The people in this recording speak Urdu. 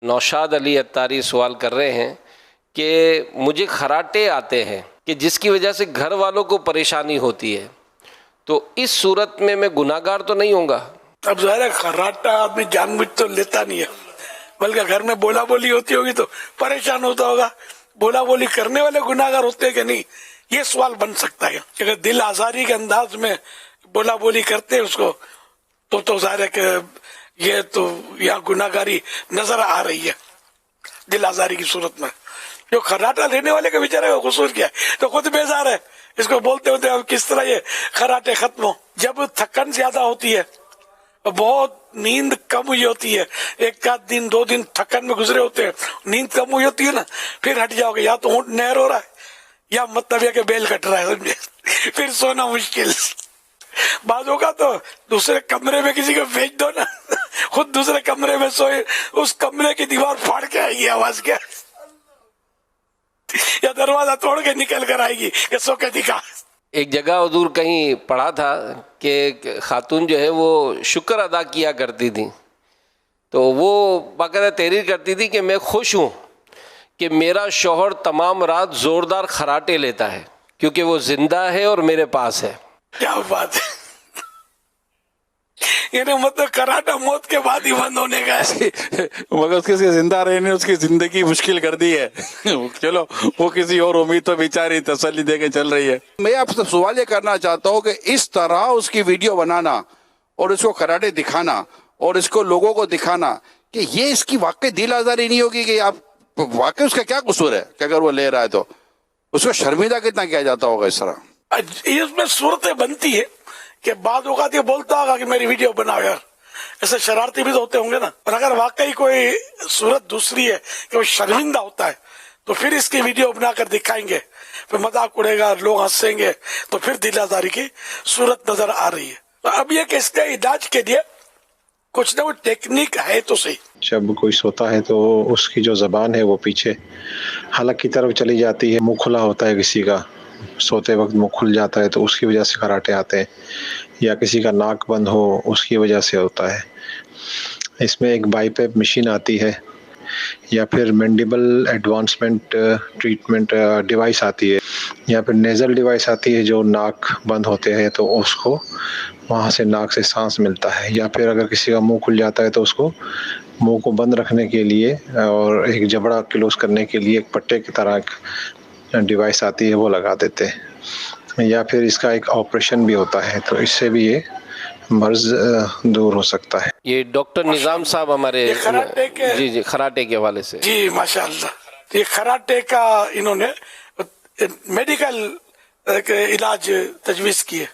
نوشاد علی اتاری سوال کر رہے ہیں کہ مجھے خراٹے آتے ہیں کہ جس کی وجہ سے گھر والوں کو پریشانی ہوتی ہے، تو اس صورت میں گناہ گار تو نہیں ہوں گا؟ اب ظاہر ہے خراٹا آدمی جان بوجھ تو لیتا نہیں ہے، بلکہ گھر میں بولا بولی ہوتی ہوگی تو پریشان ہوتا ہوگا۔ بولا بولی کرنے والے گناہ گار ہوتے ہیں کہ نہیں، یہ سوال بن سکتا ہے کہ اگر دل آزاری کے انداز میں بولا بولی کرتے ہیں اس کو تو ظاہر ہے کہ یہ تو یہاں گناہ گاری نظر آ رہی ہے دل آزاری کی صورت میں۔ جو خراٹا لینے والے کا بیچارے کا قصور کیا ہے، تو خود بیزار ہے، اس کو بولتے ہوتے اب کس طرح یہ خراٹے ختم ہو۔ جب تھکن زیادہ ہوتی ہے، بہت نیند کم ہوئی ہوتی ہے، ایک آدھ دن 2 دن تھکن میں گزرے ہوتے ہیں، نیند کم ہوئی ہوتی ہے نا، پھر ہٹ جاؤ گے، یا تو اونٹ نہر ہو رہا ہے یا مطلب یہ کہ بیل کٹ رہا ہے، سمجھے، پھر سونا مشکل۔ بعض ہوگا تو دوسرے کمرے میں کسی کو بھیج دو نا، خود دوسرے کمرے میں سوئے، اس کمرے کی دیوار پھاڑ کے آئے گی آواز کیا، یا دروازہ توڑ کے نکل کر آئے گی کہ سو کے دکھا۔ ایک جگہ حضور کہیں پڑھا تھا کہ خاتون جو ہے وہ شکر ادا کیا کرتی تھی، تو وہ باقاعدہ تحریر کرتی تھی کہ میں خوش ہوں کہ میرا شوہر تمام رات زوردار خراٹے لیتا ہے کیونکہ وہ زندہ ہے اور میرے پاس ہے۔ کیا بات ہے، یعنی مطلب خراٹا موت کے بعد ہی بند ہونے کا ہے، مگر اس کے زندہ رہنے نے اس کی زندگی مشکل کر دی ہے۔ چلو وہ کسی اور امید تو بیچاری تسلی دے کے چل رہی ہے۔ میں آپ سے سوال یہ کرنا چاہتا ہوں کہ اس طرح اس کی ویڈیو بنانا اور اس کو خراٹے دکھانا اور اس کو لوگوں کو دکھانا، کہ یہ اس کی واقعی دل آزاری نہیں ہوگی کہ آپ واقعی اس کا کیا قصور ہے کہ اگر وہ لے رہا ہے تو اس کو شرمندہ کتنا کیا جاتا ہوگا اس طرح؟ اس میں صورتیں بنتی ہے کہ بعض اوقات یہ بولتا ہوگا کہ میری ویڈیو بناؤ یار، ایسے شرارتی بھی تو ہوتے ہوں گے نا، اور اگر واقعی کوئی صورت دوسری ہے کہ وہ شرمندہ ہوتا ہے تو پھر اس کی ویڈیو بنا کر دکھائیں گے، پھر مذاق اڑے گا، لوگ ہنسیں گے، تو پھر دل آزاری کی صورت نظر آ رہی ہے۔ اب یہ کہ اس کے علاج کے لیے کچھ نہ کچھ ٹیکنیک ہے تو صحیح۔ جب کوئی سوتا ہے تو اس کی جو زبان ہے وہ پیچھے حلق کی طرف چلی جاتی ہے، منہ کھلا ہوتا ہے، کسی کا سوتے وقت منہ کھل جاتا ہے تو اس کی وجہ سے خراٹے آتے ہیں، یا کسی کا ناک بند ہو اس کی وجہ سے ہوتا ہے۔ اس میں ایک بائی پیپ مشین آتی ہے، یا پھر مینڈیبل ایڈوانسمنٹ ٹریٹمنٹ ڈیوائس آتی ہے، یا پھر نیزل ڈیوائس آتی ہے جو ناک بند ہوتے ہیں تو اس کو وہاں سے ناک سے سانس ملتا ہے، یا پھر اگر کسی کا منہ کھل جاتا ہے تو اس کو منہ کو بند رکھنے کے لیے اور ایک جبڑا کلوز کرنے کے لیے ایک پٹے کی طرح ایک ڈیوائس آتی ہے وہ لگا دیتے ہیں، یا پھر اس کا ایک آپریشن بھی ہوتا ہے، تو اس سے بھی یہ مرض دور ہو سکتا ہے۔ یہ ڈاکٹر نظام صاحب ہمارے جی خراٹے کے حوالے سے جی ماشاءاللہ، یہ خراٹے کا انہوں نے میڈیکل علاج تجویز کیے۔